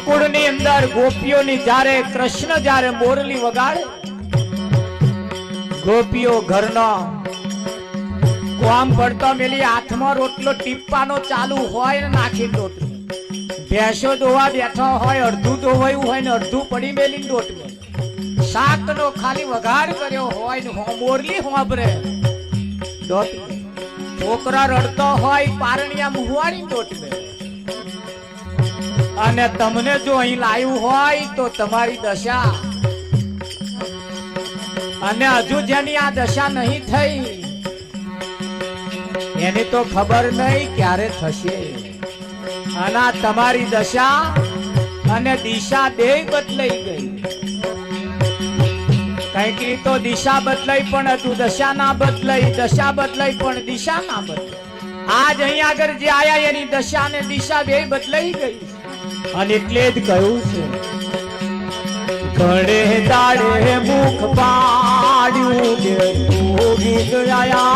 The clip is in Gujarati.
ગોકુળની અંદર ગોપીઓની જ્યારે કૃષ્ણ જ્યારે મોરલી વગાડે, ગોપીઓ ઘરનો કોમ પડતો મેલી હાથમાં રોટલો ટીપવાનો ચાલુ હોય ને નાખી રોટલો, ભેંસો દોવા બેઠો હોય, અડધું દોવાયું હોય ને અડધું પડી મેલી રોટલો, શાકનો ખાલી વઘાર કર્યો હોય ને મોરલી હોંભરે, છોકરા રડતો હોય પારણિયા મુહવાણી રોટલે, અને તમને જો અહીં લાવ્યું હોય તો તમારી દશા, અને હજુ જેની આ દશા નહીં થઈ એની તો ખબર નહીં ક્યારે થશે, અને તમારી દશા અને દિશા બે બદલાઈ ગઈ, કઈક તો દિશા બદલાઈ પણ હજુ દશા ના બદલાઈ, દશા બદલાઈ પણ દિશા ના બદલાઈ, આજ અહીં આગળ જે આયા એની દશા અને દિશા બે બદલાઈ ગઈ, અને એટલે જ કહ્યું છે ઘડે દાડે મુખ પાડ્યું ગીત આયા